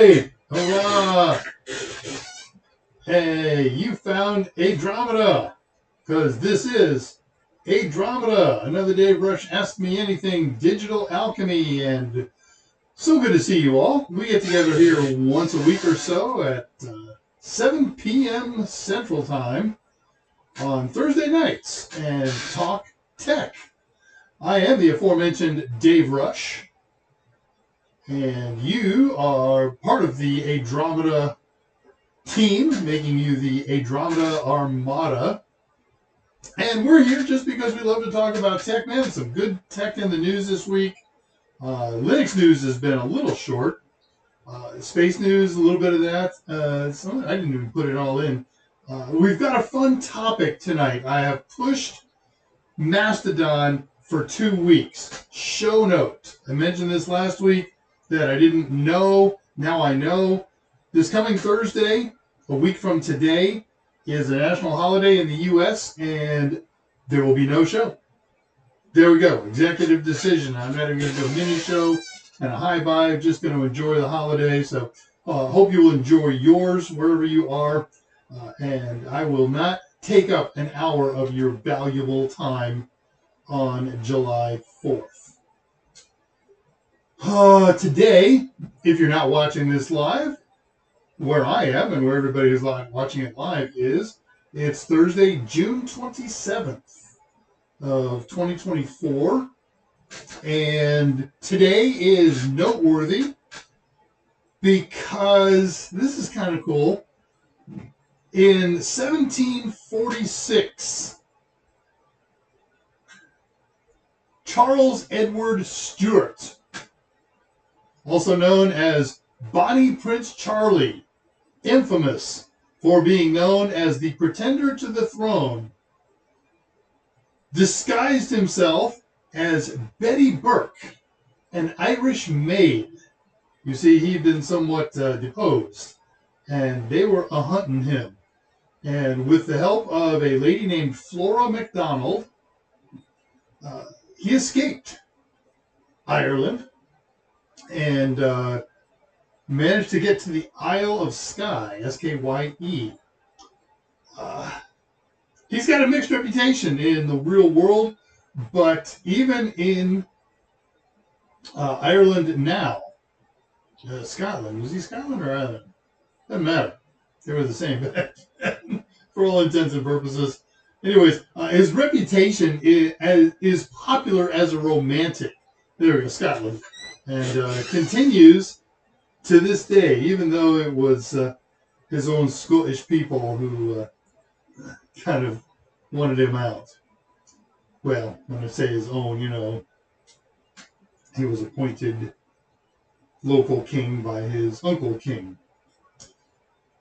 right! Hurrah! Hey, you found ADRAMADA! Because this is ADRAMADA! Another Dave Rush Ask Me Anything Digital Alchemy, and so good to see you all. We get together here once a week or so at 7 p.m. Central Time on Thursday nights and talk tech. I am the aforementioned Dave Rush, and you are part of the ADRAMADA team, making you the ADRAMADA Armada. And we're here just because we love to talk about tech, man. Some good tech in the news this week. Linux news has been a little short. Space news, a little bit of that. I didn't even put it all in. We've got a fun topic tonight. I have pushed Mastodon for 2 weeks. Show note. I mentioned this last week that I didn't know. Now I know. This coming Thursday, a week from today, is a national holiday in the U.S., and there will be no show. There we go. Executive decision. I'm not even going to do a mini show and a high five. Just going to enjoy the holiday. So hope you will enjoy yours wherever you are. And I will not take up an hour of your valuable time on July 4th. Today, if you're not watching this live, where I am and where everybody who's watching it live is, it's Thursday, June 27th of 2024. And today is noteworthy because this is kind of cool. In 1746, Charles Edward Stuart, also known as Bonnie Prince Charlie, infamous for being known as the pretender to the throne, disguised himself as Betty Burke, an Irish maid. You see, he'd been somewhat deposed, and they were a-hunting him. And with the help of a lady named Flora MacDonald, he escaped Ireland and managed to get to the Isle of Skye, S-K-Y-E. He's got a mixed reputation in the real world, but even in Ireland now, Scotland, was he Scotland or Ireland? Doesn't matter. They were the same for all intents and purposes. Anyways, his reputation is popular as a romantic. There we go, Scotland. And continues to this day, even though it was his own Scottish people who kind of wanted him out. Well, when I say his own, he was appointed local king by his uncle king.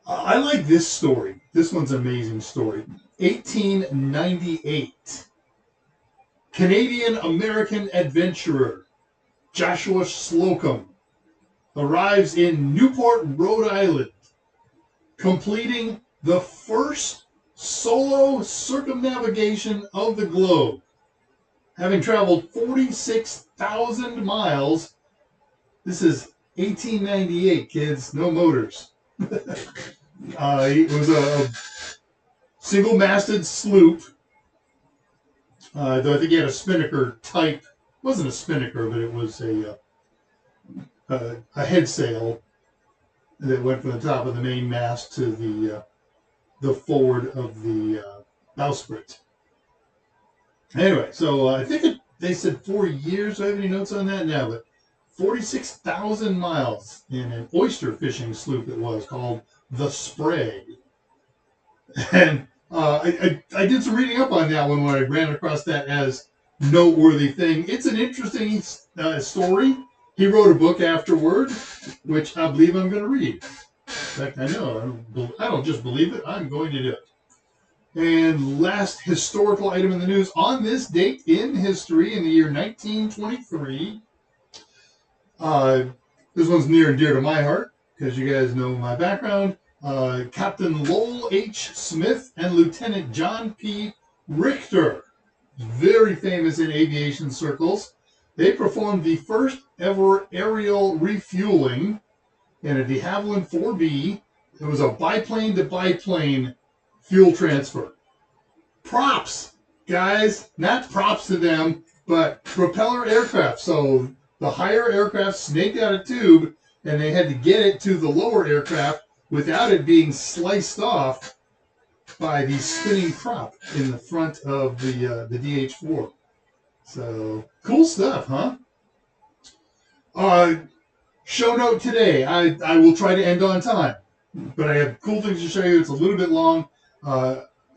I like this story. This one's an amazing story. 1898. Canadian-American adventurer Joshua Slocum arrives in Newport, Rhode Island, completing the first solo circumnavigation of the globe, having traveled 46,000 miles. This is 1898, kids. No motors. It was a single-masted sloop. Though I think he had a spinnaker type. It wasn't a spinnaker, but it was a head sail that went from the top of the main mast to the forward of the bowsprit. Anyway, so I think they said 4 years. Do I have any notes on that? No, but 46,000 miles in an oyster fishing sloop it was, called the Sprague. And I did some reading up on that one when I ran across that as noteworthy thing. It's an interesting story. He wrote a book afterward, which I believe I'm going to read. In fact, I don't just believe it, I'm going to do it. And last historical item in the news, on this date in history, in the year 1923, this one's near and dear to my heart, because you guys know my background. Captain Lowell H. Smith and Lieutenant John P. Richter, very famous in aviation circles. They performed the first ever aerial refueling and a de Havilland 4B. It was a biplane to biplane fuel transfer. Props, guys, not props to them, but propeller aircraft. So the higher aircraft snaked out a tube, and they had to get it to the lower aircraft without it being sliced off by the spinning prop in the front of the DH4. So cool stuff, huh? Show note today. I will try to end on time, but I have cool things to show you. It's a little bit long.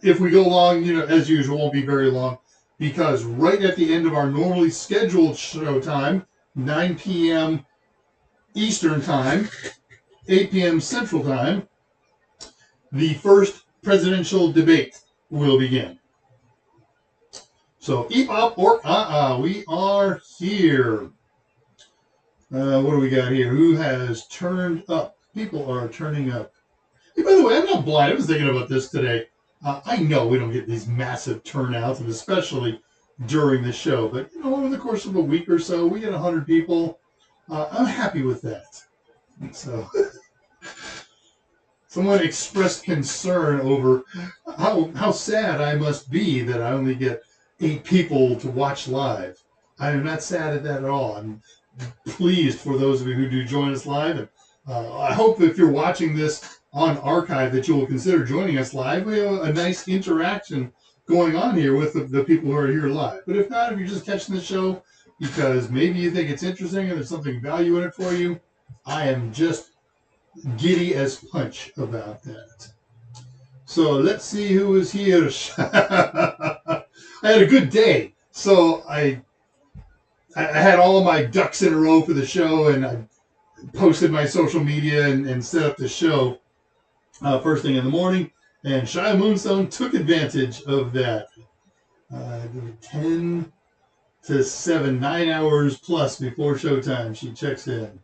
If we go long, as usual, it won't be very long, because right at the end of our normally scheduled show time, 9 p.m. Eastern Time, 8 p.m. Central Time, the first presidential debate will begin. So, eep up or we are here. What do we got here? Who has turned up? People are turning up. Hey, by the way, I'm not blind. I was thinking about this today. I know we don't get these massive turnouts, and especially during the show, but over the course of a week or so, we get 100 people. I'm happy with that. So, someone expressed concern over how sad I must be that I only get 8 people to watch live. I am not sad at that at all. I'm pleased for those of you who do join us live, and I hope if you're watching this on archive that you will consider joining us live. We have a nice interaction going on here with the people who are here live. But if not, if you're just catching the show because maybe you think it's interesting and there's something value in it for you, I am just giddy as punch about that. So let's see who is here. I had a good day. So I had all of my ducks in a row for the show, and I posted my social media and set up the show first thing in the morning. And Shia Moonstone took advantage of that. 10 to 7, 9 hours plus before showtime, she checks in.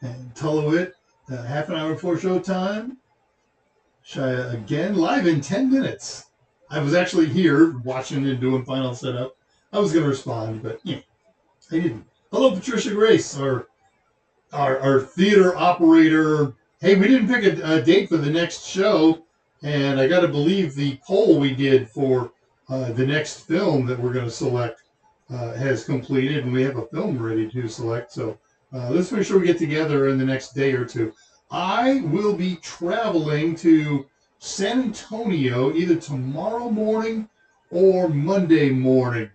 And Tullowit, half an hour before showtime. Shia again, live in 10 minutes. I was actually here watching and doing final setup. I was going to respond, but I didn't. Hello, Patricia Grace, our theater operator. Hey, we didn't pick a date for the next show, and I got to believe the poll we did for the next film that we're going to select has completed, and we have a film ready to select. So let's make sure we get together in the next day or two. I will be traveling to San Antonio either tomorrow morning or Monday morning,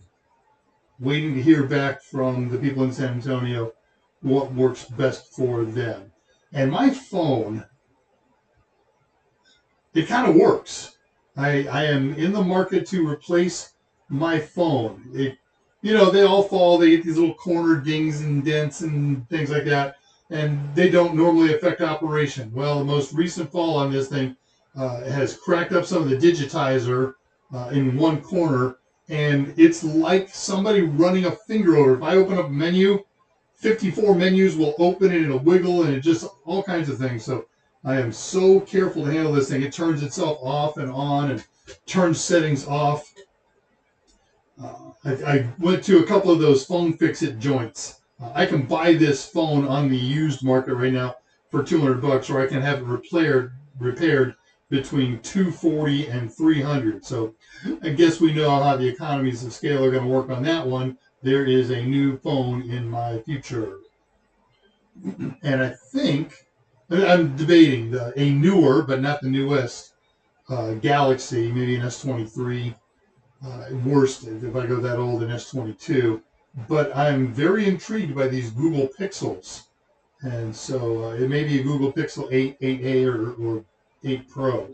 waiting to hear back from the people in San Antonio what works best for them. And my phone, it kind of works. I am in the market to replace my phone. They all fall. They get these little corner dings and dents and things like that, and they don't normally affect operation. Well, the most recent fall on this thing has cracked up some of the digitizer in one corner, and it's like somebody running a finger over. If I open up a menu, 54 menus will open and it'll wiggle and it just all kinds of things. So I am so careful to handle this thing. It turns itself off and on and turns settings off. I went to a couple of those phone fix-it joints. I can buy this phone on the used market right now for $200, or I can have it repaired between $240 and $300. So I guess we know how the economies of scale are going to work on that one. There is a new phone in my future. And I think, I'm debating a newer, but not the newest, Galaxy, maybe an S23. Worst, if I go that old, an S22. But I'm very intrigued by these Google Pixels. And so it may be a Google Pixel 8, 8A, or 8 Pro.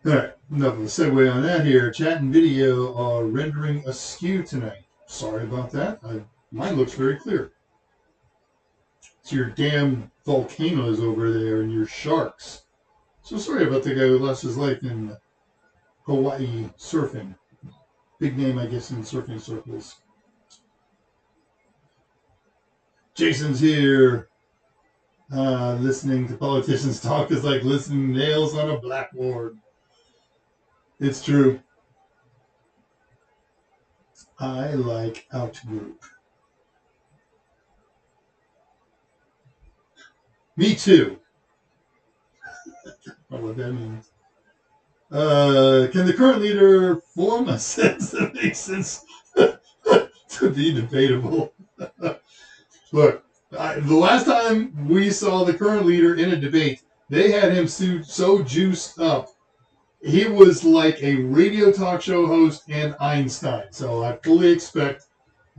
All right, enough of a segue on that here. Chat and video are rendering askew tonight. Sorry about that. Mine looks very clear. It's your damn volcanoes over there and your sharks. So sorry about the guy who lost his life in Hawaii surfing. Big name, I guess, in surfing circles. Jason's here. Listening to politicians talk is like listening to nails on a blackboard. It's true. I like Outgroup. Me too. I don't know what that means. Can the current leader form a sentence that makes sense to be debatable? Look, the last time we saw the current leader in a debate, they had him so juiced up. He was like a radio talk show host and Einstein. So I fully expect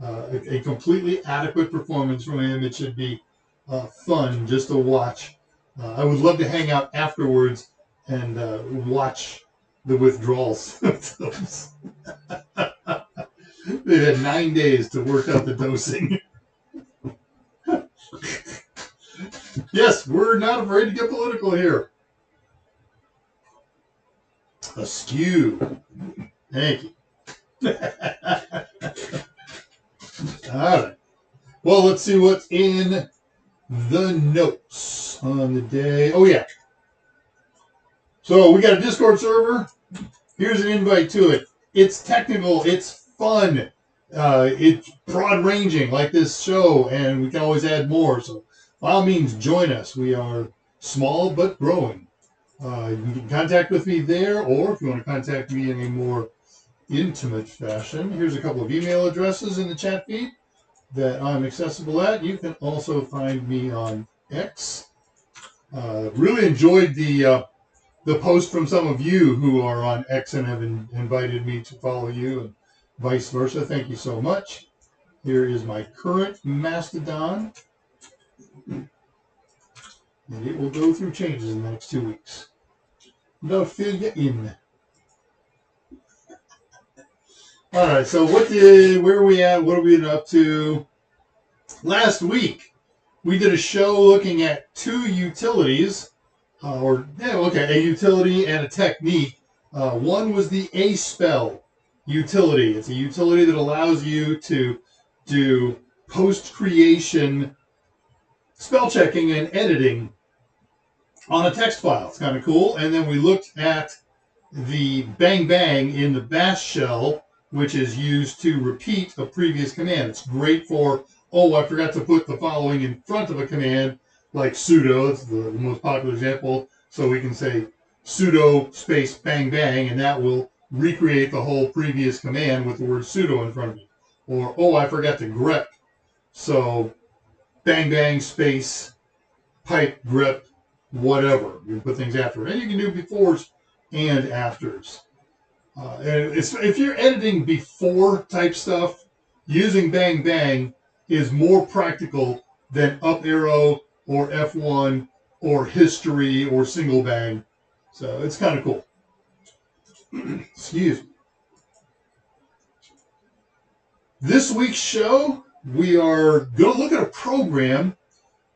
a completely adequate performance from him. It should be fun just to watch. I would love to hang out afterwards and watch the withdrawals. They had 9 days to work out the dosing. Yes, we're not afraid to get political here. Askew. Thank you. All right. Well, let's see what's in the notes on the day. Oh, yeah. So we got a Discord server. Here's an invite to it. It's technical. It's fun. It's broad-ranging like this show, and we can always add more. So by all means, join us. We are small but growing. You can contact with me there, or if you want to contact me in a more intimate fashion, here's a couple of email addresses in the chat feed that I'm accessible at. You can also find me on X. Really enjoyed the post from some of you who are on X and have invited me to follow you, and vice versa. Thank you so much. Here is my current Mastodon, and it will go through changes in the next 2 weeks. They'll fill you in. All right, so where are we at? What have we been up to? Last week, we did a show looking at two utilities, a utility and a technique. One was the A-Spell utility. It's a utility that allows you to do post-creation spell checking and editing on a text file. It's kind of cool. And then we looked at the bang bang in the bash shell, which is used to repeat a previous command. It's great for, I forgot to put the following in front of a command, like sudo. It's the most popular example. So we can say sudo space bang bang, and that will recreate the whole previous command with the word sudo in front of it. Or, I forgot to grep. So bang bang space pipe grep whatever. You can put things after it. And you can do befores and afters. And if you're editing before type stuff, using bang bang is more practical than up arrow or F1 or history or single bang. So it's kind of cool. Excuse me. This week's show, we are going to look at a program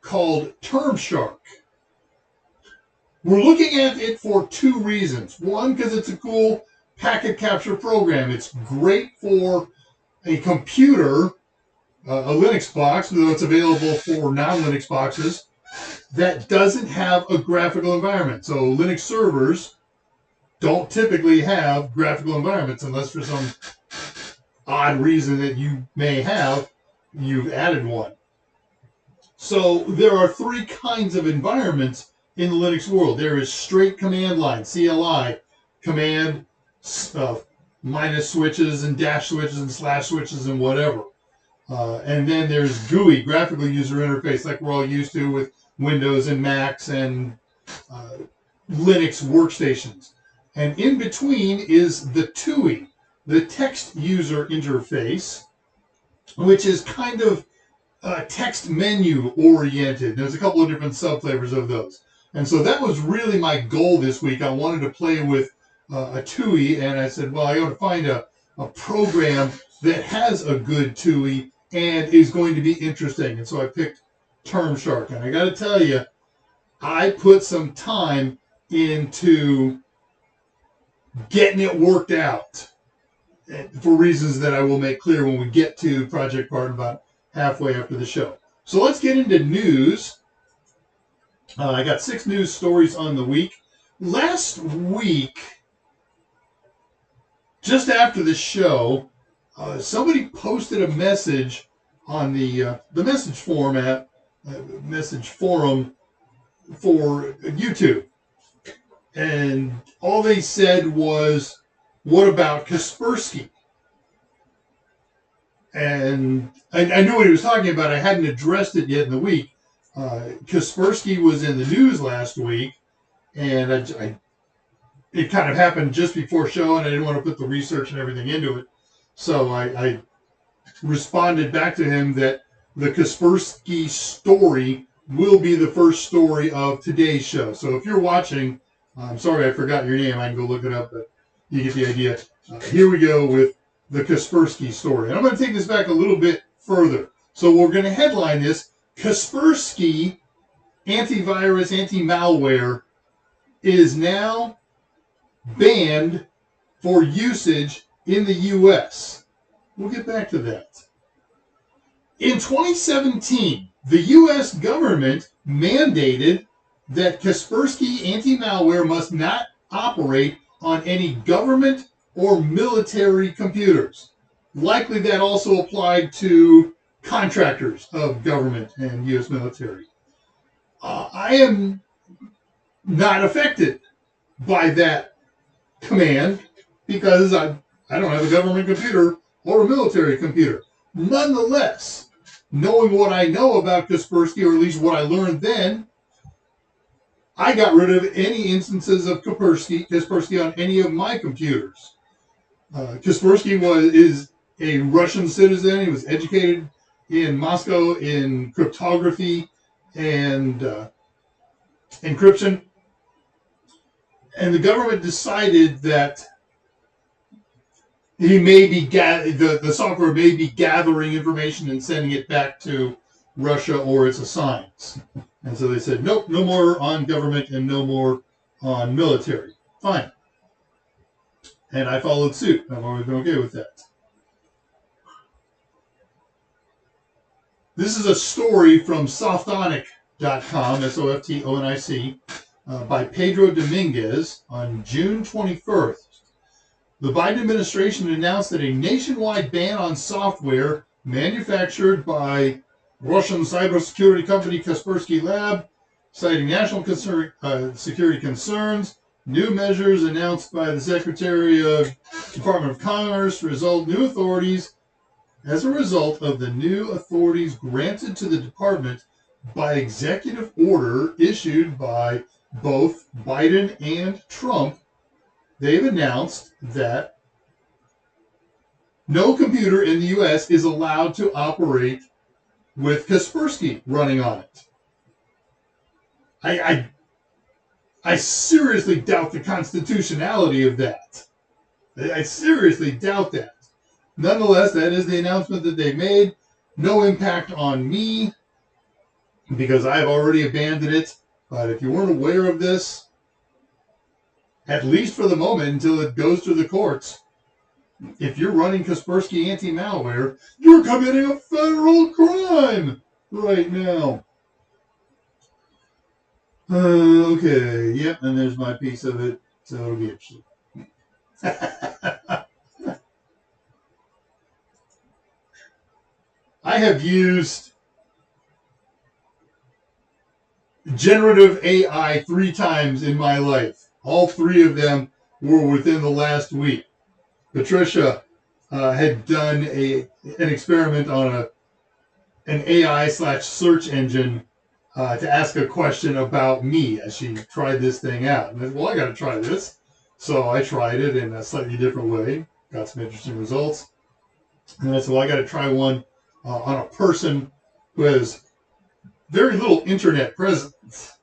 called Termshark. We're looking at it for two reasons. One, because it's a cool packet capture program. It's great for a computer, a Linux box, though it's available for non-Linux boxes, that doesn't have a graphical environment. So Linux servers don't typically have graphical environments unless for some odd reason that you may have, you've added one. So there are three kinds of environments in the Linux world. There is straight command line, CLI, command, minus switches and dash switches and slash switches and whatever. And then there's GUI, graphical user interface, like we're all used to with Windows and Macs and Linux workstations. And in between is the TUI, the text user interface, which is kind of text menu oriented. There's a couple of different subflavors of those. And so that was really my goal this week. I wanted to play with a TUI, and I said, well, I got to find a program that has a good TUI and is going to be interesting. And so I picked Termshark. And I got to tell you, I put some time into getting it worked out for reasons that I will make clear when we get to project part about halfway after the show. So let's get into news. I got 6 news stories on the week. Last week, just after the show, somebody posted a message on the message forum for YouTube. And all they said was, what about Kaspersky? And I knew what he was talking about. I hadn't addressed it yet in the week. Kaspersky was in the news last week, and it kind of happened just before show, and I didn't want to put the research and everything into it. So I responded back to him that the Kaspersky story will be the first story of today's show. So if you're watching, I'm sorry I forgot your name. I can go look it up, but you get the idea. Here we go with the Kaspersky story. And I'm going to take this back a little bit further. So we're going to headline this, Kaspersky antivirus, anti-malware is now banned for usage in the U.S. We'll get back to that. In 2017, the U.S. government mandated that Kaspersky anti-malware must not operate on any government or military computers. Likely that also applied to contractors of government and U.S. military. I am not affected by that command because I don't have a government computer or a military computer. Nonetheless, knowing what I know about Kaspersky, or at least what I learned then, I got rid of any instances of Kaspersky on any of my computers. Kaspersky is a Russian citizen. He was educated in Moscow in cryptography and encryption. And the government decided that he may be the software may be gathering information and sending it back to Russia or its assigns. And so they said, nope, no more on government and no more on military. Fine. And I followed suit. I've always been okay with that. This is a story from softonic.com, SOFTONIC, by Pedro Dominguez on June 21st. The Biden administration announced that a nationwide ban on software manufactured by Russian cybersecurity company Kaspersky Lab, citing national security concerns. New measures announced by the Secretary of Department of Commerce as a result of the new authorities granted to the department by executive order issued by both Biden and Trump. They've announced that no computer in the U.S. is allowed to operate with Kaspersky running on it. I seriously doubt the constitutionality of that. I seriously doubt that. Nonetheless, that is the announcement that they made. No impact on me because I have already abandoned it. But if you weren't aware of this, at least for the moment until it goes to the courts, if you're running Kaspersky anti-malware, you're committing a federal crime right now. Okay, yep, and there's my piece of it, so it'll be interesting. I have used generative AI 3 times in my life. All 3 of them were within the last week. Patricia had done an experiment on an AI/search engine to ask a question about me as she tried this thing out. And I said, well, I got to try this. So I tried it in a slightly different way. Got some interesting results. And I said, well, I got to try one on a person who has very little internet presence.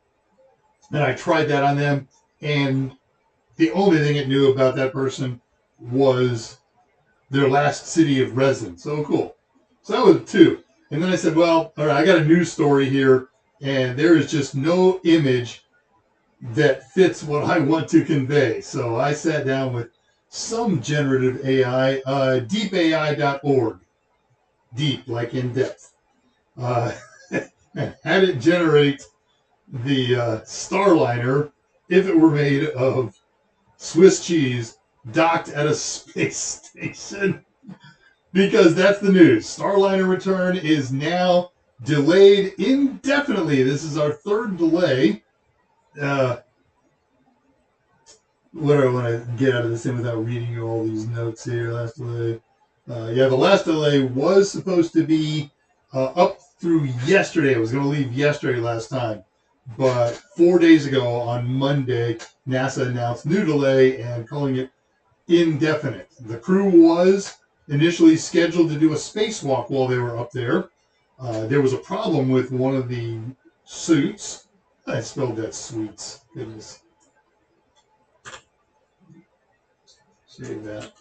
And I tried that on them. And the only thing it knew about that person was their last city of residence. So cool. So that was 2. And then I said, well, all right, I got a news story here. And there is just no image that fits what I want to convey. So I sat down with some generative AI, deepai.org, deep like in depth, and had it generate the Starliner if it were made of Swiss cheese docked at a space station. Because that's the news. Starliner return is now delayed indefinitely. This is our 3rd delay. What do I want to get out of this thing without reading you all these notes here? Last delay. Yeah, the last delay was supposed to be up through yesterday. It was going to leave yesterday last time. But 4 days ago on Monday, NASA announced new delay and calling it indefinite. The crew was initially scheduled to do a spacewalk while they were up there. There was a problem with one of the suits. I spelled that sweets. Goodness. Save that.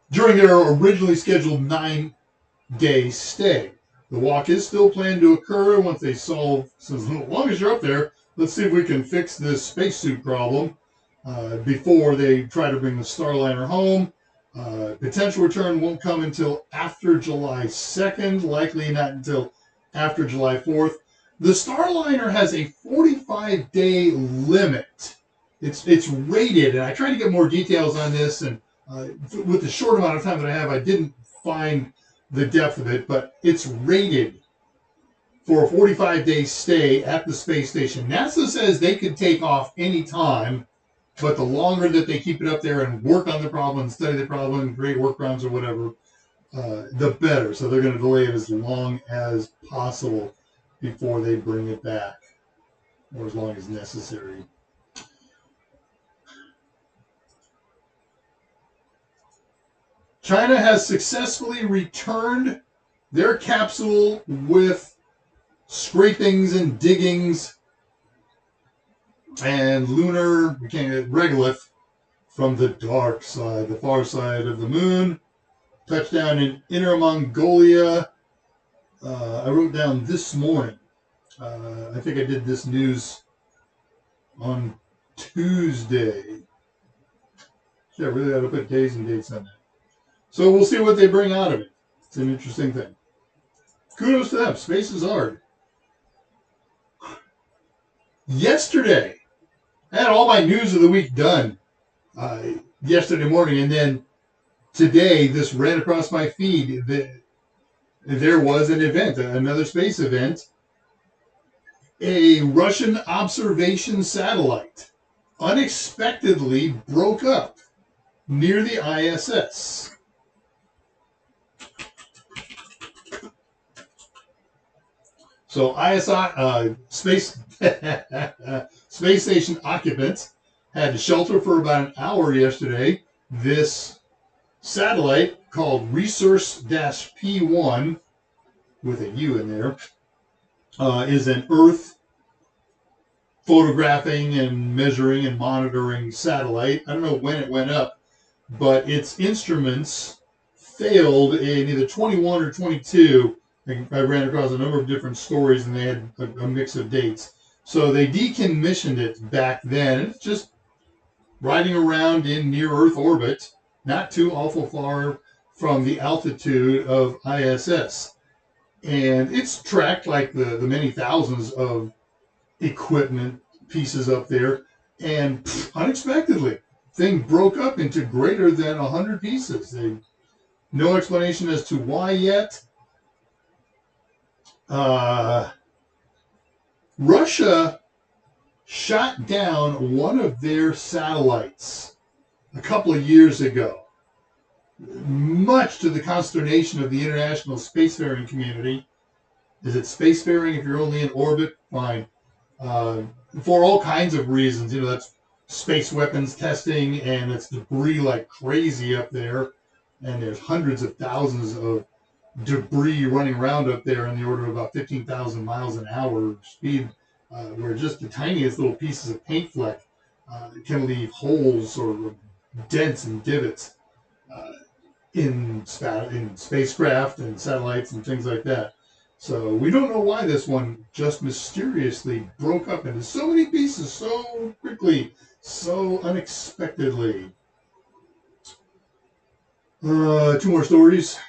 During their originally scheduled 9-day stay. The walk is still planned to occur once they solve, so as long as you're up there, let's see if we can fix this spacesuit problem before they try to bring the Starliner home. Potential return won't come until after July 2nd, likely not until after July 4th. The Starliner has a 45-day limit. It's rated, and I tried to get more details on this, and with the short amount of time that I have, I didn't find the depth of it, but it's rated for a 45-day stay at the space station. NASA says they could take off any time, but the longer that they keep it up there and work on the problem, study the problem, create workarounds or whatever, the better. So they're going to delay it as long as possible before they bring it back, or as long as necessary. China has successfully returned their capsule with scrapings and diggings and lunar regolith from the dark side, the far side of the moon. Touchdown in Inner Mongolia. I wrote down this morning. I think I did this news on Tuesday. Yeah, I really ought to put days and dates on that. So we'll see what they bring out of it. It's an interesting thing. Kudos to them. Space is hard. Yesterday, I had all my news of the week done yesterday morning, and then today this ran across my feed. There was an event, another space event. A Russian observation satellite unexpectedly broke up near the ISS. So ISI, space station occupants had to shelter for about an hour yesterday. This satellite called Resource-P1, with a U in there, is an Earth photographing and measuring and monitoring satellite. I don't know when it went up, but its instruments failed in either 21 or 22. I ran across a number of different stories, and they had a mix of dates. So they decommissioned it back then. It's just riding around in near-Earth orbit, not too awful far from the altitude of ISS. And it's tracked like the many thousands of equipment pieces up there. And unexpectedly, thing broke up into greater than 100 pieces. No explanation as to why yet. Russia shot down one of their satellites a couple of years ago, much to the consternation of the international spacefaring community. Is it spacefaring if you're only in orbit? Fine. For all kinds of reasons. That's space weapons testing, and it's debris like crazy up there, and there's hundreds of thousands of debris running around up there in the order of about 15,000 miles an hour speed, where just the tiniest little pieces of paint fleck can leave holes or dents and divots in spacecraft and satellites and things like that. So we don't know why this one just mysteriously broke up into so many pieces so quickly, so unexpectedly. 2 more stories.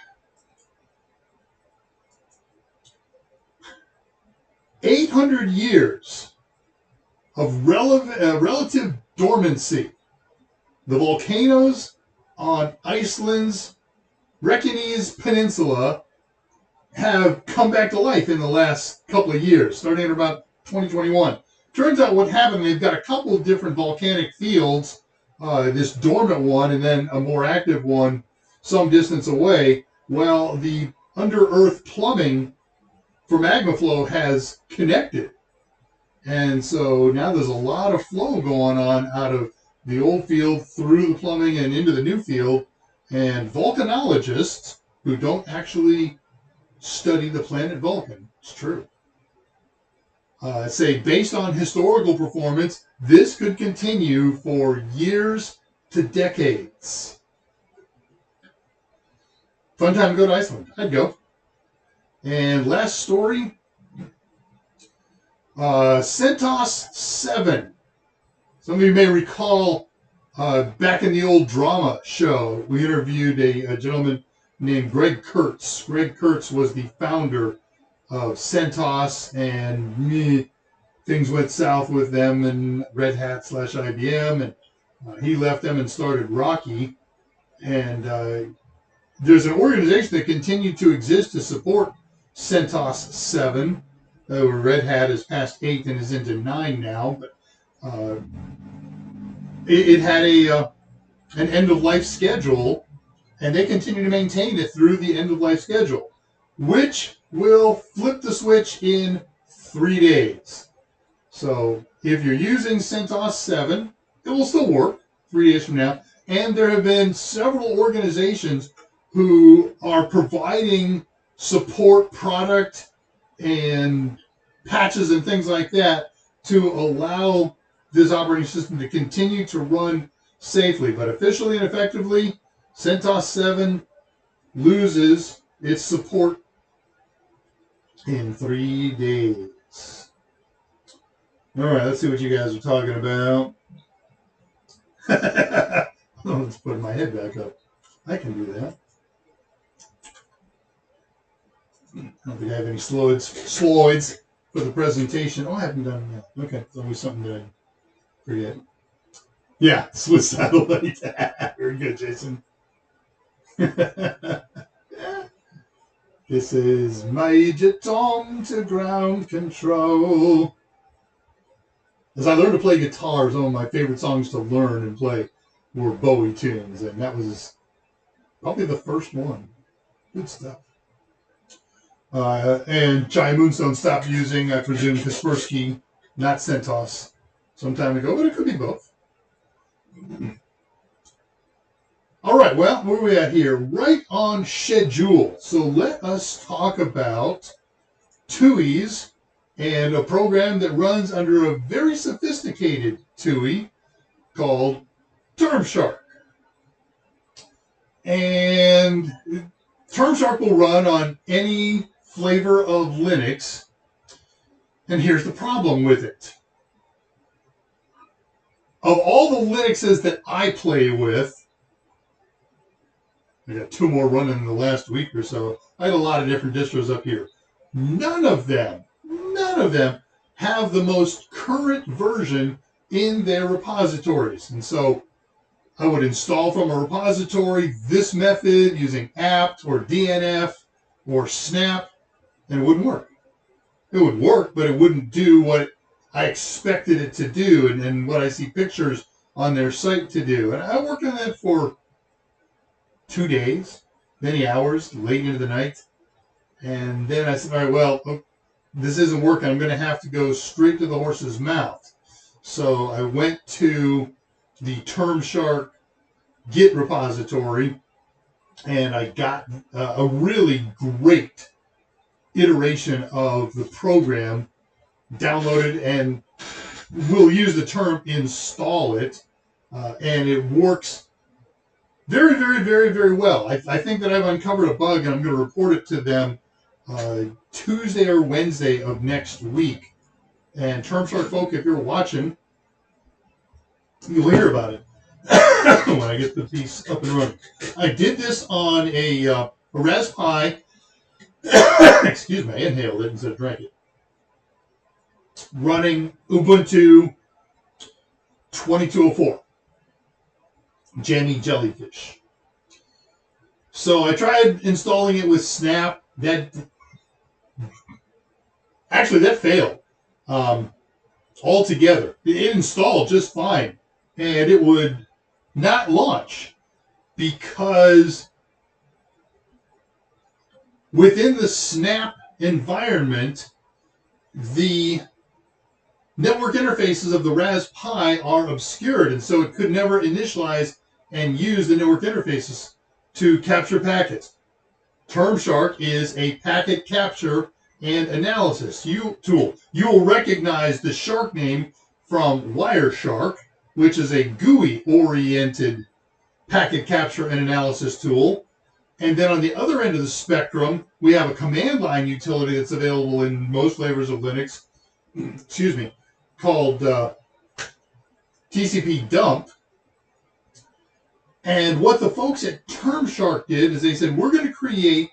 800 years of relative dormancy. The volcanoes on Iceland's Reykjanes Peninsula have come back to life in the last couple of years, starting in about 2021. turns out what happened, they've got a couple of different volcanic fields, this dormant one and then a more active one some distance away. Well, the under-earth plumbing for magma flow has connected. And so now there's a lot of flow going on out of the old field through the plumbing and into the new field. And volcanologists who don't actually study the planet Vulcan, it's true, say based on historical performance, this could continue for years to decades. Fun time to go to Iceland. I'd go. And last story, CentOS 7. Some of you may recall back in the old drama show, we interviewed a gentleman named Greg Kurtz. Greg Kurtz was the founder of CentOS, and things went south with them and Red Hat / IBM, and he left them and started Rocky. And there's an organization that continued to exist to support CentOS 7. Red Hat is past 8 and is into 9 now, but it had an end-of-life schedule, and they continue to maintain it through the end-of-life schedule, which will flip the switch in 3 days. So if you're using CentOS 7, it will still work 3 days from now, and there have been several organizations who are providing support product and patches and things like that to allow this operating system to continue to run safely. But officially and effectively, CentOS 7 loses its support in 3 days. All right, let's see what you guys are talking about. Let's put my head back up. I can do that. I don't think I have any slides for the presentation. Oh, I haven't done that. Okay, it's always something that I forget. Yeah, Swiss satellite. Very good, Jason. This is Major Tom to ground control. As I learned to play guitar, some of my favorite songs to learn and play were Bowie tunes, and that was probably the first one. Good stuff. And Chai Moonstone stopped using, I presume, Kaspersky, not CentOS, some time ago, but it could be both. All right, well, where are we at here? Right on schedule. So let us talk about TUIs and a program that runs under a very sophisticated TUI called Termshark. And Termshark will run on any flavor of Linux. And here's the problem with it. Of all the Linuxes that I play with, I got 2 more running in the last week or so. I had a lot of different distros up here. None of them have the most current version in their repositories. And so I would install from a repository this method using apt or DNF or snap, and it wouldn't work. It would work, but it wouldn't do what I expected it to do and what I see pictures on their site to do. And I worked on that for 2 days, many hours, late into the night. And then I said, all right, well, this isn't working. I'm going to have to go straight to the horse's mouth. So I went to the Termshark Git repository, and I got a really great iteration of the program downloaded, and we'll use the term install it, and it works very, very, very, very well. I think that I've uncovered a bug, and I'm going to report it to them Tuesday or Wednesday of next week. And Termshark folk, if you're watching, you'll hear about it when I get the piece up and running. I did this on a Raspberry Pi. Excuse me, I inhaled it instead of drank it. Running Ubuntu 2204. Jammy Jellyfish. So I tried installing it with Snap. That failed. altogether. It installed just fine, and it would not launch because within the Snap environment, the network interfaces of the Raspberry Pi are obscured, and so it could never initialize and use the network interfaces to capture packets. Termshark is a packet capture and analysis tool. You will recognize the Shark name from WireShark, which is a GUI-oriented packet capture and analysis tool. And then on the other end of the spectrum, we have a command line utility that's available in most flavors of Linux, excuse me, called TCP dump. And what the folks at Termshark did is they said, we're going to create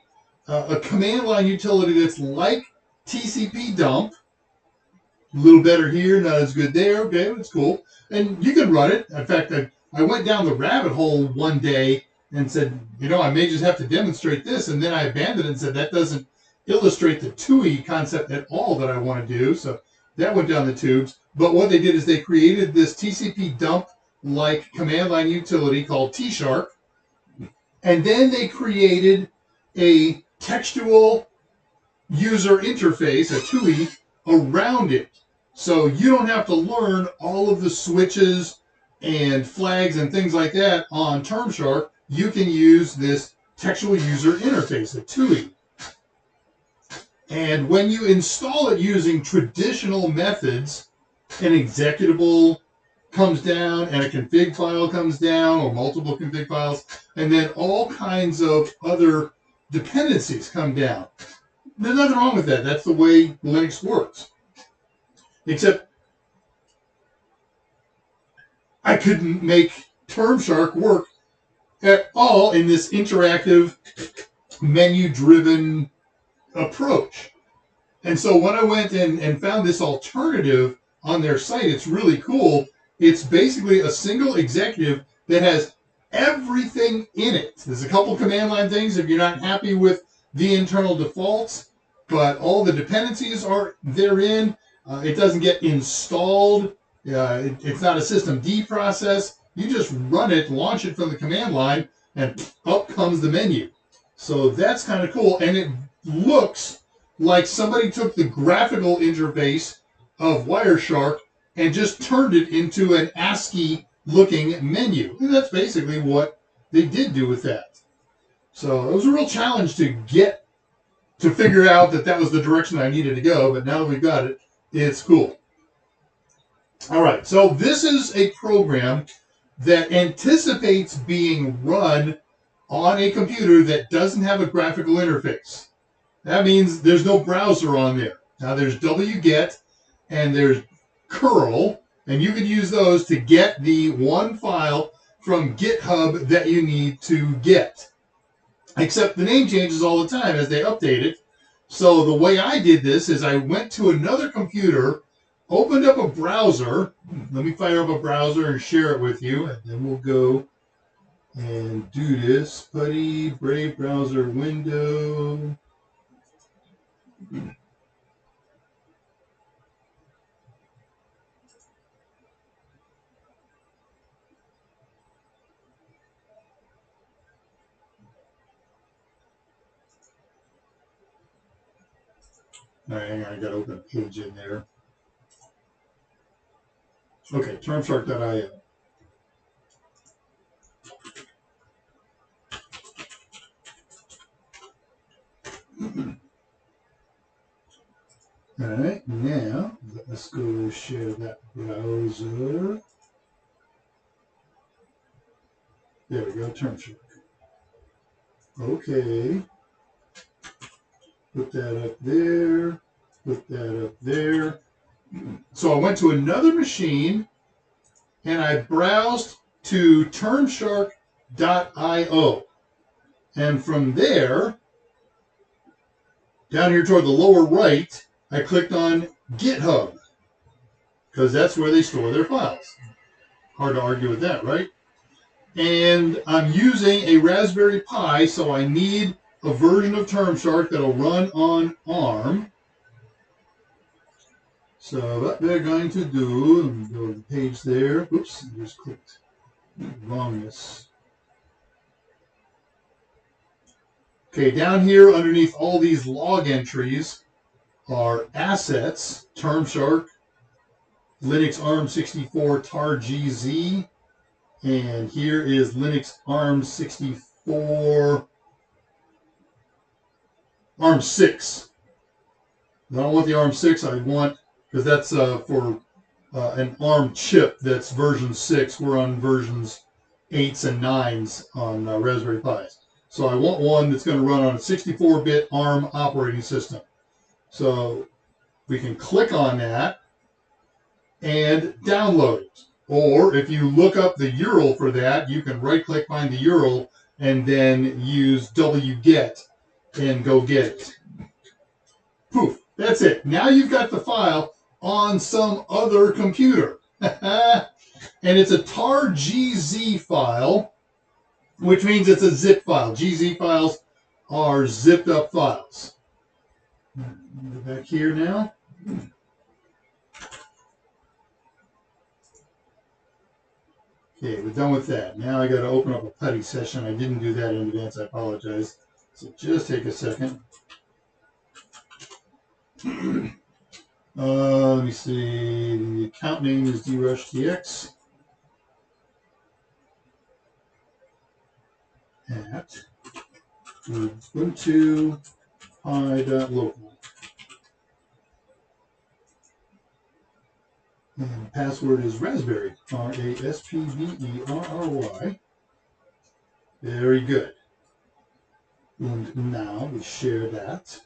a command line utility that's like TCP dump. A little better here, not as good there. Okay, that's cool. And you can run it. In fact, I went down the rabbit hole one day and said, I may just have to demonstrate this. And then I abandoned it and said, that doesn't illustrate the TUI concept at all that I want to do. So that went down the tubes. But what they did is they created this TCP dump like command line utility called tshark, and then they created a textual user interface, a TUI, around it. So you don't have to learn all of the switches and flags and things like that on Termshark. You can use this textual user interface, a TUI. And when you install it using traditional methods, an executable comes down and a config file comes down, or multiple config files, and then all kinds of other dependencies come down. There's nothing wrong with that. That's the way Linux works. Except I couldn't make Termshark work at all in this interactive, menu-driven approach. And so when I went and found this alternative on their site, it's really cool. It's basically a single executive that has everything in it. There's a couple command line things if you're not happy with the internal defaults, but all the dependencies are therein. It doesn't get installed. It's not a systemd process. You just run it, launch it from the command line, and up comes the menu. So that's kind of cool. And it looks like somebody took the graphical interface of WireShark and just turned it into an ASCII-looking menu. And that's basically what they did do with that. So it was a real challenge to figure out that was the direction I needed to go, but now that we've got it, it's cool. All right, so this is a program that anticipates being run on a computer that doesn't have a graphical interface. That means there's no browser on there. Now there's wget and there's curl, and you can use those to get the one file from GitHub that you need to get. Except the name changes all the time as they update it. So the way I did this is I went to another computer, opened up a browser. Let me fire up a browser and share it with you, and then we'll go and do this. Putty, Brave browser window. All right, hang on, I got to open a page in there. Okay, termshark.io. All right, now let's go share that browser. There we go, Termshark. Okay. Put that up there. Put that up there. So I went to another machine and I browsed to termshark.io. And from there, down here toward the lower right, I clicked on GitHub, because that's where they store their files. Hard to argue with that, right? And I'm using a Raspberry Pi, so I need a version of Termshark that'll run on ARM. So what we're going to do, let me go to the page there. Oops, I just clicked wrongness. Okay, down here underneath all these log entries are assets, Termshark, Linux ARM64 TAR-GZ, and here is Linux ARM64 ARM6. I don't want the ARM6, I want, because that's for an ARM chip that's version 6. We're on versions 8s and 9s on Raspberry Pis. So I want one that's going to run on a 64-bit ARM operating system. So we can click on that and download it. Or if you look up the URL for that, you can right-click, find the URL, and then use wget and go get it. Poof, that's it. Now you've got the file on some other computer. And it's a tar-gz file, which means it's a zip file. GZ files are zipped up files. Go back here now. Okay, we're done with that. Now I got to open up a putty session. I didn't do that in advance. I apologize. So just take a second. Let me see. The account name is DrushTX. At Ubuntu pi.local. And the password is raspberry, RASPBERRY. Very good. And now we share that.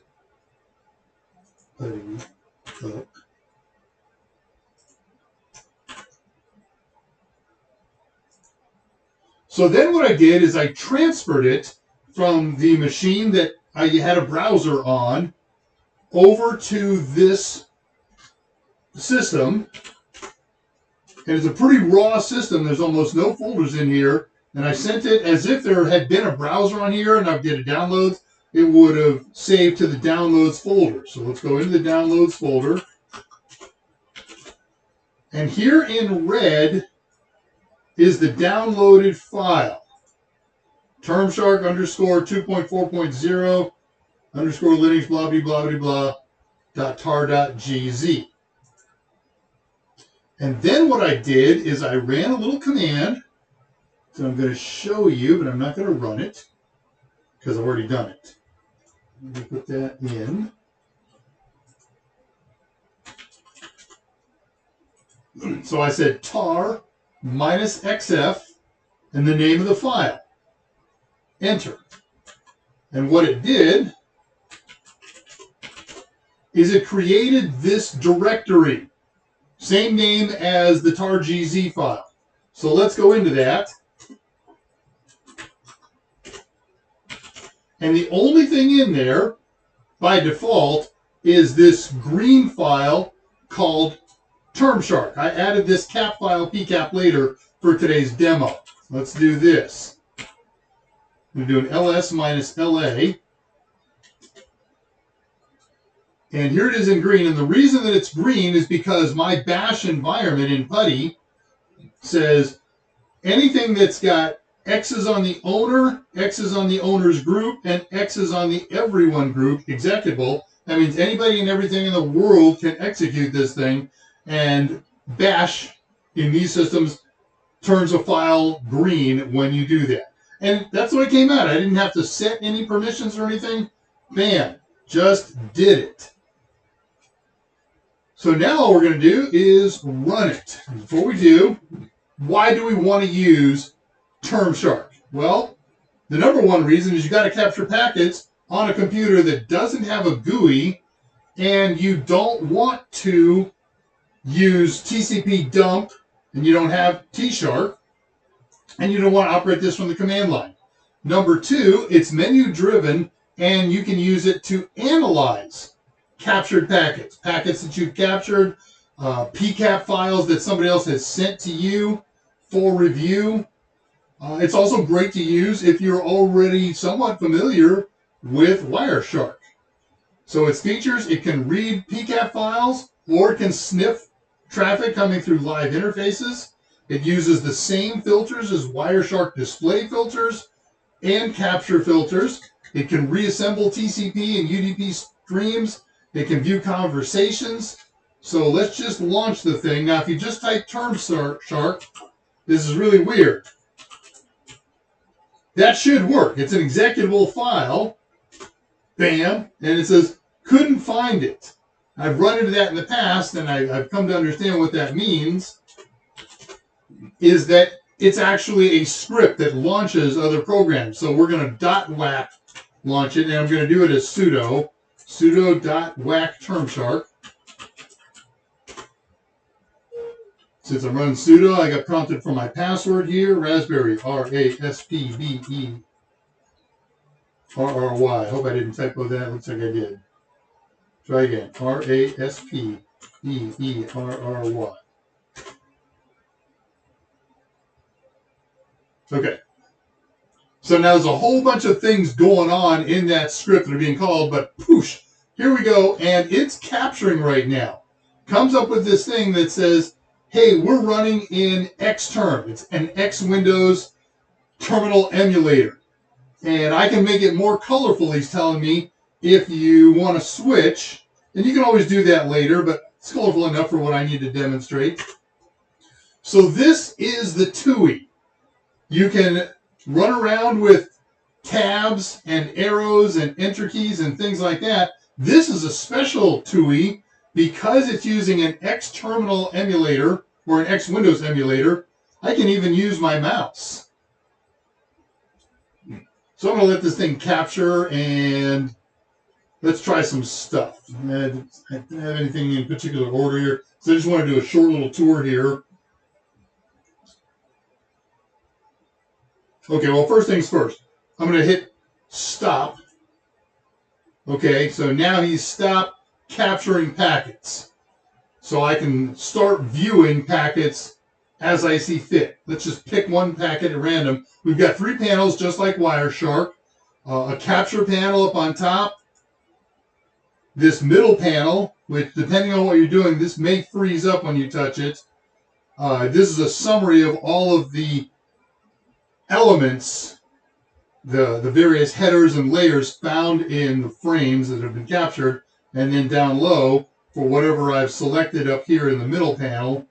Putting up. So then what I did is I transferred it from the machine that I had a browser on over to this system. And it's a pretty raw system. There's almost no folders in here. And I sent it as if there had been a browser on here and I did a download. It would have saved to the downloads folder. So let's go into the downloads folder. And here in red is the downloaded file. Termshark _2.4.0 Linux blah blah blah blah .tar.gz. And then what I did is I ran a little command. So I'm going to show you, but I'm not going to run it because I've already done it. Let me put that in. So I said tar -xf and the name of the file. Enter. And what it did is it created this directory. Same name as the tar-gz file. So let's go into that. And the only thing in there, by default, is this green file called Termshark. I added this cap file, pcap, later for today's demo. Let's do this. I'm going to do an ls -la. And here it is in green. And the reason that it's green is because my bash environment in PuTTY says anything that's got X's on the owner, X's on the owner's group, and X's on the everyone group executable. That means anybody and everything in the world can execute this thing. And bash in these systems turns a file green when you do that. And that's what it came out. I didn't have to set any permissions or anything. Bam, just did it. So now all we're going to do is run it. Before we do, why do we want to use Termshark? Well, the number one reason is you got to capture packets on a computer that doesn't have a GUI, and you don't want to use TCP dump, and you don't have tshark, and you don't want to operate this from the command line. Number two, it's menu driven, and you can use it to analyze captured packets, packets that you've captured, pcap files that somebody else has sent to you for review. It's also great to use if you're already somewhat familiar with WireShark. So its features, it can read pcap files, or it can sniff traffic coming through live interfaces. It uses the same filters as WireShark display filters and capture filters. It can reassemble TCP and UDP streams. It can view conversations. So let's just launch the thing. Now, if you just type Termshark, this is really weird. That should work. It's an executable file. Bam. And it says, couldn't find it. I've run into that in the past, and I've come to understand what that means, is that it's actually a script that launches other programs. So we're going to .whack launch it, and I'm going to do it as sudo .whack Termshark. Since I'm running sudo, I got prompted for my password here, raspberry, RASPBERRY. Hope I didn't typo that. Looks like I did. Try again. RASPBERRY. Okay. So now there's a whole bunch of things going on in that script that are being called, but poosh, here we go, and it's capturing right now. Comes up with this thing that says, hey, we're running in Xterm. It's an X Windows terminal emulator. And I can make it more colorful, he's telling me, if you want to switch. And you can always do that later, but it's colorful enough for what I need to demonstrate. So this is the TUI. You can run around with tabs and arrows and enter keys and things like that. This is a special TUI because it's using an X terminal emulator or an X Windows emulator. I can even use my mouse. So I'm going to let this thing capture and let's try some stuff. I don't have anything in particular order here, so I just want to do a short little tour here. Okay, well, first things first. I'm going to hit stop. Okay, so now he's stopped capturing packets. So I can start viewing packets as I see fit. Let's just pick one packet at random. We've got 3 panels, just like WireShark. A capture panel up on top. This middle panel, which depending on what you're doing, this may freeze up when you touch it. This is a summary of all of the elements, the various headers and layers found in the frames that have been captured, and then down low for whatever I've selected up here in the middle panel.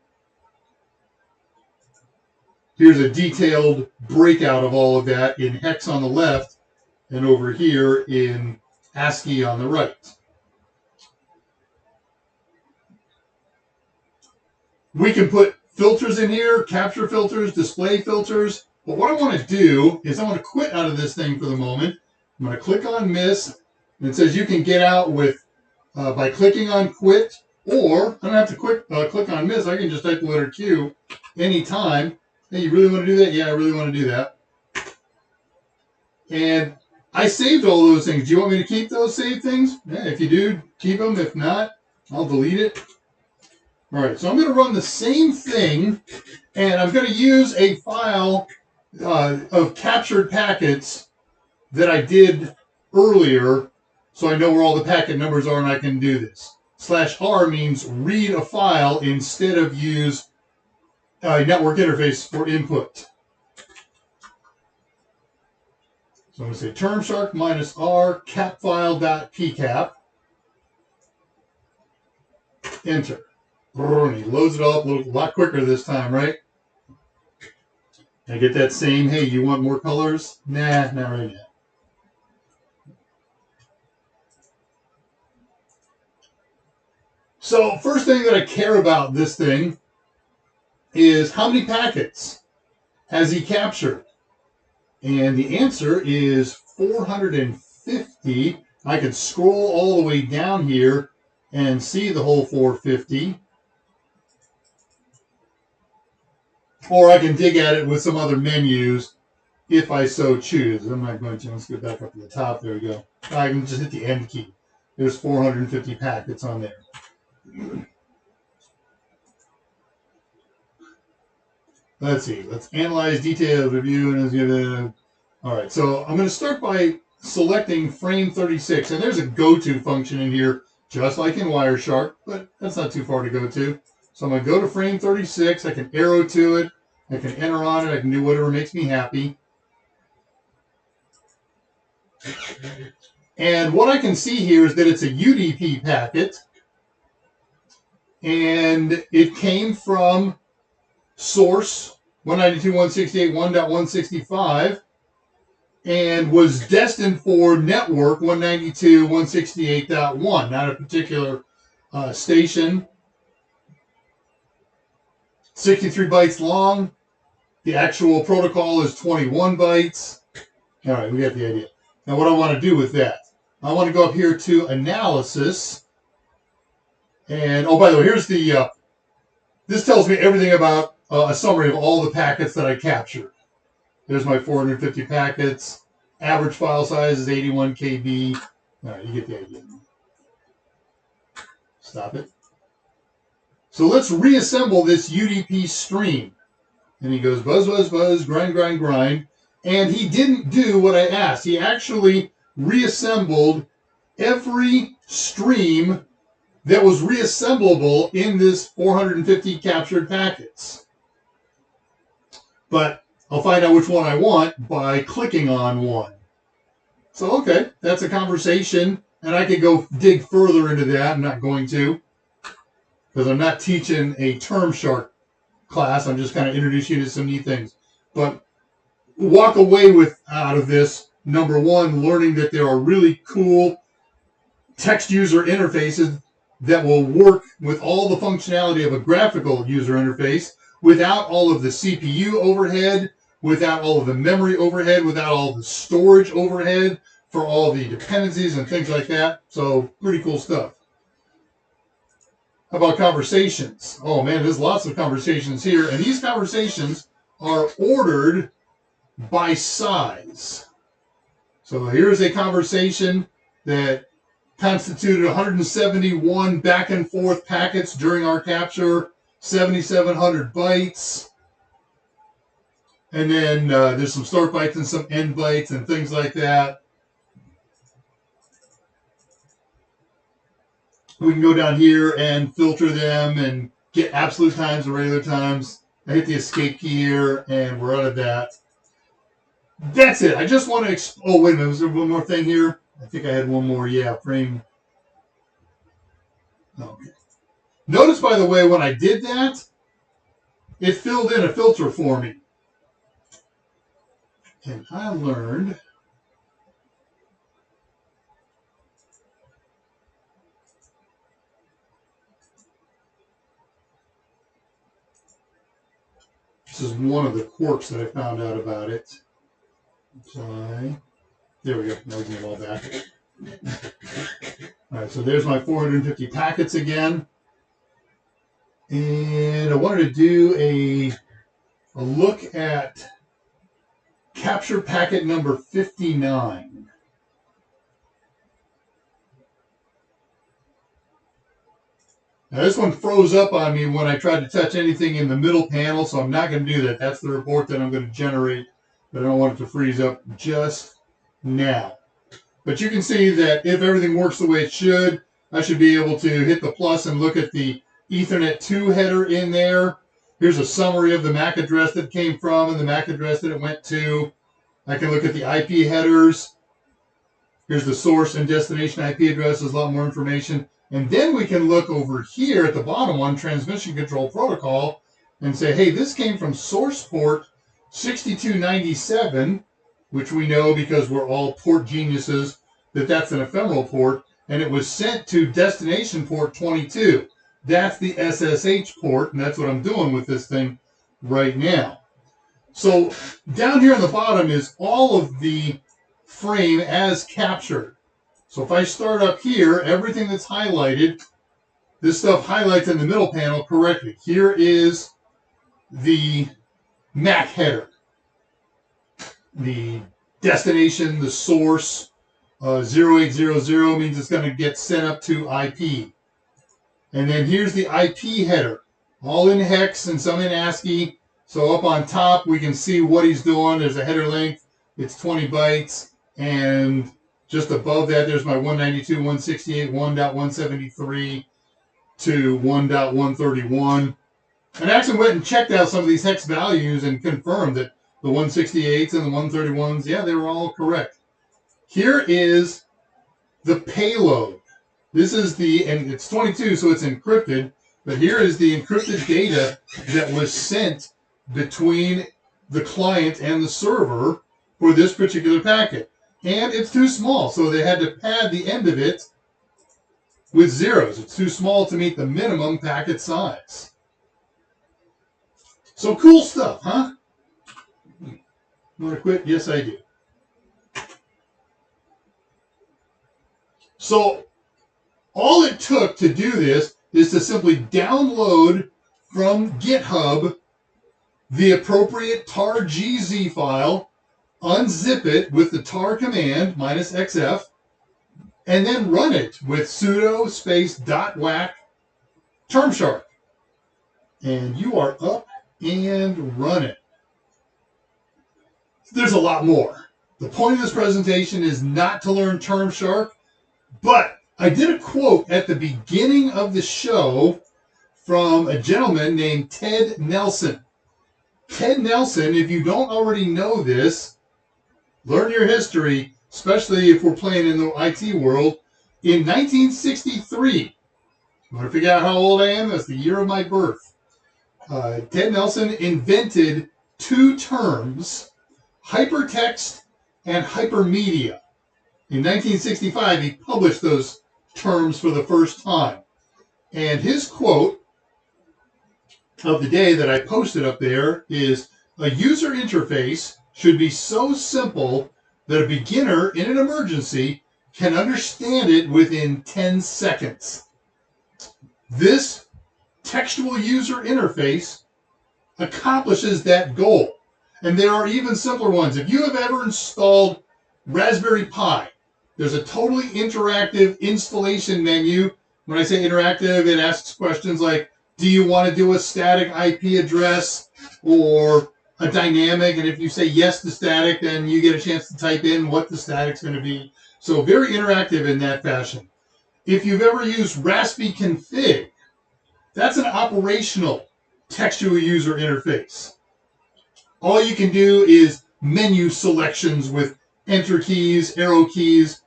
Here's a detailed breakout of all of that in hex on the left and over here in ASCII on the right. We can put filters in here, capture filters, display filters. But what I want to do is I want to quit out of this thing for the moment. I'm going to click on miss, and it says you can get out with by clicking on quit, or I don't have to click on miss. I can just type the letter Q anytime. Hey, you really want to do that? Yeah, I really want to do that. And I saved all those things. Do you want me to keep those saved things? Yeah, if you do, keep them. If not, I'll delete it. All right, so I'm going to run the same thing, and I'm going to use a file of captured packets that I did earlier, so I know where all the packet numbers are and I can do this. /R means read a file instead of use a network interface for input. So I'm going to say Termshark -R capfile.pcap. Enter. He loads it all up a lot quicker this time, right? I get that same, hey, you want more colors? Nah, not right now. So first thing that I care about this thing is how many packets has he captured? And the answer is 450. I can scroll all the way down here and see the whole 450. Or I can dig at it with some other menus if I so choose. I'm not going to. Let's get back up to the top. There we go. I can just hit the end key. There's 450 packets on there. Let's see. Let's analyze detailed review. And it's gonna. All right. So I'm going to start by selecting frame 36. And there's a go-to function in here just like in WireShark, but that's not too far to go to. So I'm going to go to frame 36. I can arrow to it. I can enter on it. I can do whatever makes me happy. And what I can see here is that it's a UDP packet. And it came from source 192.168.1.165 and was destined for network 192.168.1, not a particular station. 63 bytes long. The actual protocol is 21 bytes. All right, we got the idea. Now what I want to do with that, I want to go up here to analysis. And, oh, by the way, here's the, this tells me everything about a summary of all the packets that I captured. There's my 450 packets. Average file size is 81 KB. All right, you get the idea. Stop it. So let's reassemble this UDP stream. And he goes buzz, buzz, buzz, grind, grind, grind. And he didn't do what I asked. He actually reassembled every stream that was reassemblable in this 450 captured packets. But I'll find out which one I want by clicking on one. So, okay, that's a conversation. And I could go dig further into that. I'm not going to, because I'm not teaching a Termshark class. I'm just kind of introducing you to some neat things. But walk away with out of this, number one, learning that there are really cool text user interfaces that will work with all the functionality of a graphical user interface without all of the CPU overhead, without all of the memory overhead, without all the storage overhead for all the dependencies and things like that. So pretty cool stuff. How about conversations? Oh man, there's lots of conversations here. And these conversations are ordered by size. So here's a conversation that constituted 171 back and forth packets during our capture, 7,700 bytes. And then there's some start bytes and some end bytes and things like that. We can go down here and filter them and get absolute times and regular times. I hit the escape key here and we're out of that. That's it. I just want to... oh, wait a minute. Was there one more thing here? I think I had one more. Yeah, frame. Okay. Notice, by the way, when I did that, it filled in a filter for me. And I learned... this is one of the quirks that I found out about it. Apply. There we go. Now we can get all back. All right, so there's my 450 packets again. And I wanted to do a look at capture packet number 59. Now this one froze up on me when I tried to touch anything in the middle panel, so I'm not going to do that. That's the report that I'm going to generate, but I don't want it to freeze up just now. But you can see that if everything works the way it should, I should be able to hit the plus and look at the Ethernet 2 header in there. Here's a summary of the MAC address that it came from and the MAC address that it went to. I can look at the IP headers. Here's the source and destination IP addresses, a lot more information. And then we can look over here at the bottom one, transmission control protocol, and say, hey, this came from source port 6297, which we know because we're all port geniuses that that's an ephemeral port, and it was sent to destination port 22. That's the SSH port, and that's what I'm doing with this thing right now. So down here on the bottom is all of the frame as captured. So if I start up here, everything that's highlighted, this stuff highlights in the middle panel correctly. Here is the MAC header. The destination, the source, 0800 means it's going to get sent up to IP. And then here's the IP header, all in hex and some in ASCII. So up on top, we can see what he's doing. There's a header length. It's 20 bytes. And Just above that, there's my 192, 168, 1.173 to 1.131. And I actually went and checked out some of these hex values and confirmed that the 168s and the 131s, yeah, they were all correct. Here is the payload. This is and it's 22, so it's encrypted, but here is the encrypted data that was sent between the client and the server for this particular packet. And it's too small, so they had to pad the end of it with zeros. It's too small to meet the minimum packet size. So cool stuff, huh? You want to quit? Yes, I do. So all it took to do this is to simply download from GitHub the appropriate tar.gz file, unzip it with the tar command -xf, and then run it with sudo space .whack Termshark. And you are up and running. There's a lot more. The point of this presentation is not to learn Termshark, but I did a quote at the beginning of the show from a gentleman named Ted Nelson. Ted Nelson, if you don't already know this, learn your history, especially if we're playing in the IT world. In 1963, you want to figure out how old I am? That's the year of my birth. Ted Nelson invented two terms, hypertext and hypermedia. In 1965, he published those terms for the first time. And his quote of the day that I posted up there is, "A user interface should be so simple that a beginner in an emergency can understand it within 10 seconds. This textual user interface accomplishes that goal." And there are even simpler ones. If you have ever installed Raspberry Pi, there's a totally interactive installation menu. When I say interactive, it asks questions like, do you want to do a static IP address or a dynamic? And if you say yes to static, then you get a chance to type in what the static's going to be. So very interactive in that fashion. If you've ever used Raspbiconfig, that's an operational textual user interface. All you can do is menu selections with enter keys, arrow keys,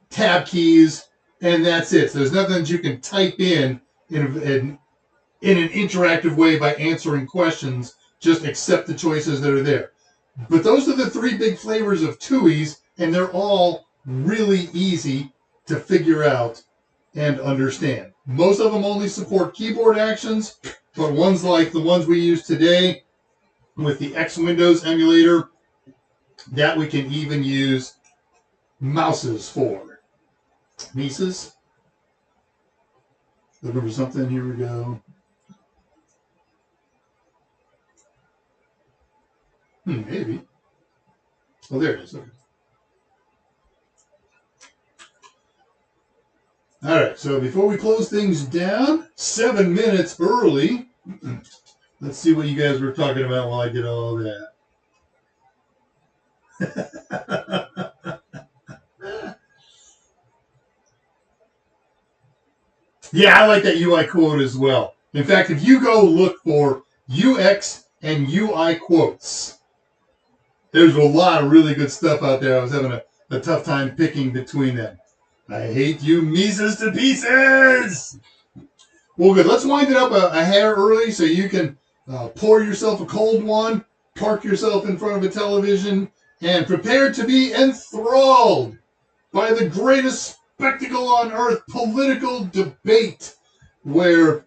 tab keys, and that's it. So there's nothing that you can type in an interactive way by answering questions. Just accept the choices that are there. But those are the three big flavors of TUIs, and they're all really easy to figure out and understand. Most of them only support keyboard actions, but ones like the ones we use today with the X Windows emulator, that we can even use mouses for. Mises? Looking for something? Here we go. Maybe. Oh, there it is. Okay. All right, so before we close things down, 7 minutes early, let's see what you guys were talking about while I did all that. Yeah, I like that UI quote as well. In fact, if you go look for UX and UI quotes, there's a lot of really good stuff out there. I was having a tough time picking between them. I hate you Mises to pieces! Well, good. Let's wind it up a hair early so you can pour yourself a cold one, park yourself in front of a television, and prepare to be enthralled by the greatest spectacle on earth, political debate, where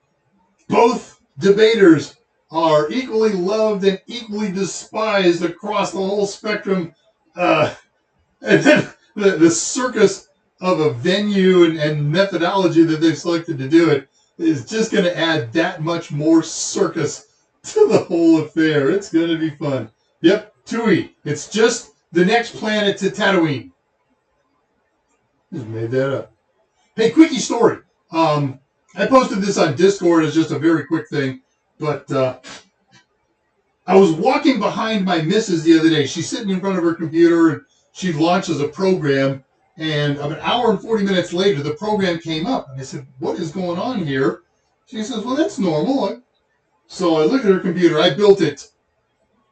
both debaters are equally loved and equally despised across the whole spectrum. And then the circus of a venue and methodology that they've selected to do it is just going to add that much more circus to the whole affair. It's going to be fun. Yep, TUI. It's just the next planet to Tatooine. Just made that up. Hey, quickie story. I posted this on Discord as just a very quick thing, but I was walking behind my missus the other day. She's sitting in front of her computer, and she launches a program, And about an hour and 40 minutes later, the program came up. And I said, what is going on here? She says, well, that's normal. So I looked at her computer. I built it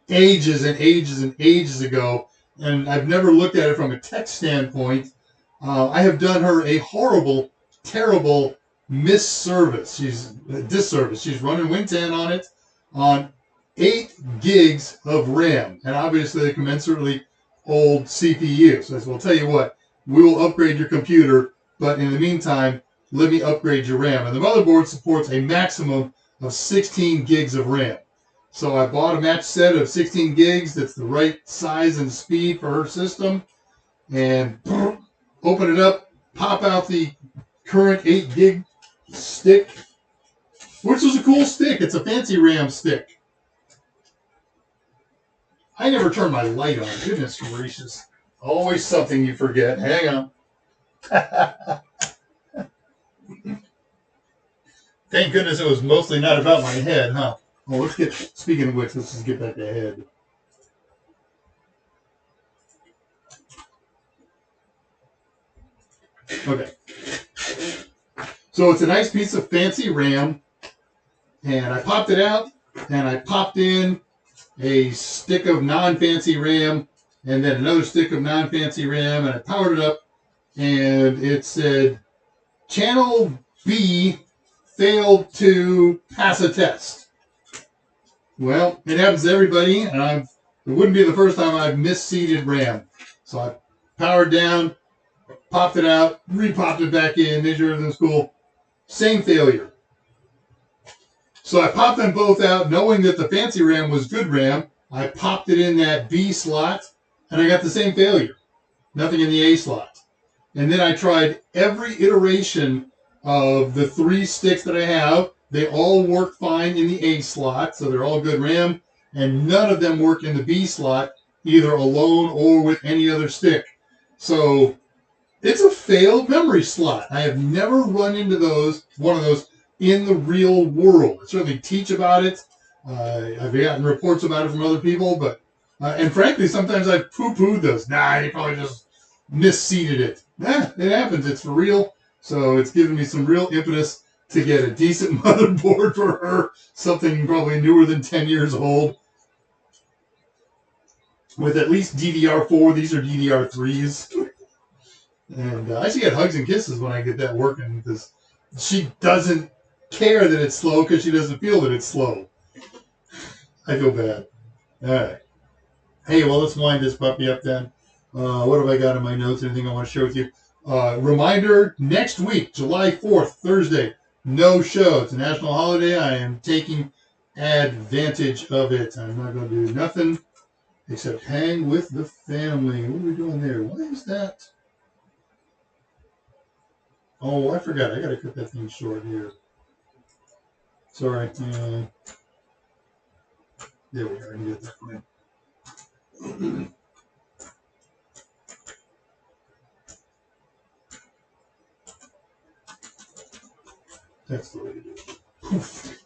ages and ages and ages ago, and I've never looked at it from a tech standpoint. I have done her a horrible, terrible disservice. She's running Win 10 on it on 8 gigs of RAM, and obviously a commensurately old CPU. So I said, well, I'll tell you what, we will upgrade your computer, but in the meantime, let me upgrade your RAM. And the motherboard supports a maximum of 16 gigs of RAM. So I bought a match set of 16 gigs that's the right size and speed for her system, and open it up, pop out the current 8 gig stick, which is a cool stick. It's a fancy RAM stick. I never turn my light on. Goodness gracious. Always something you forget. Hang on. Thank goodness it was mostly not about my head, huh? Well, speaking of which, let's just get back to head. Okay. So it's a nice piece of fancy RAM, and I popped it out, and I popped in a stick of non-fancy RAM, and then another stick of non-fancy RAM, and I powered it up, and it said, Channel B failed to pass a test. Well, it happens to everybody, and it wouldn't be the first time I've misseated RAM. So I powered down, popped it out, re-popped it back in, made sure everything's cool. Same failure. So I popped them both out, knowing that the fancy RAM was good RAM. I popped it in that B slot, and I got the same failure. Nothing in the A slot. And then I tried every iteration of the 3 sticks that I have. They all work fine in the A slot, so they're all good RAM, and none of them work in the B slot, either alone or with any other stick. So it's a failed memory slot. I have never run into one of those in the real world. I certainly teach about it. I've gotten reports about it from other people, but and frankly, sometimes I've poo-pooed those. Nah, you probably just misseated it. It happens. It's for real. So it's given me some real impetus to get a decent motherboard for her, something probably newer than 10 years old, with at least DDR4. These are DDR3s. And I should get hugs and kisses when I get that working, because she doesn't care that it's slow because she doesn't feel that it's slow. I feel bad. All right. Hey, well, let's wind this puppy up then. What have I got in my notes? Anything I want to share with you? Reminder, next week, July 4th, Thursday, no show. It's a national holiday. I am taking advantage of it. I'm not going to do nothing except hang with the family. What are we doing there? Why is that? Oh, I forgot. I got to cut that thing short here. Sorry. There we go. I can get that one. That's the way to do it. Poof.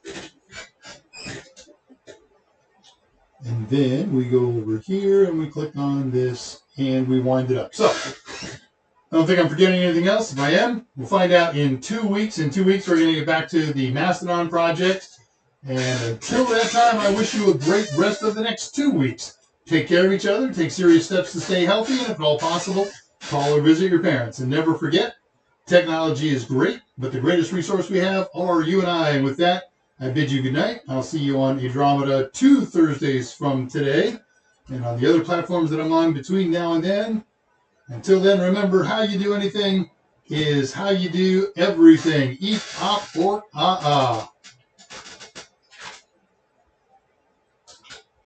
And then we go over here and we click on this and we wind it up. So, I don't think I'm forgetting anything else. If I am, we'll find out in 2 weeks. In 2 weeks, we're going to get back to the Mastodon project. And until that time, I wish you a great rest of the next 2 weeks. Take care of each other, take serious steps to stay healthy, and if at all possible, call or visit your parents. And never forget, technology is great, but the greatest resource we have are you and I. And with that, I bid you good night. I'll see you on ADRAMADA 2 Thursdays from today, and on the other platforms that I'm on between now and then. Until then, remember, how you do anything is how you do everything. Eat, op, or ah.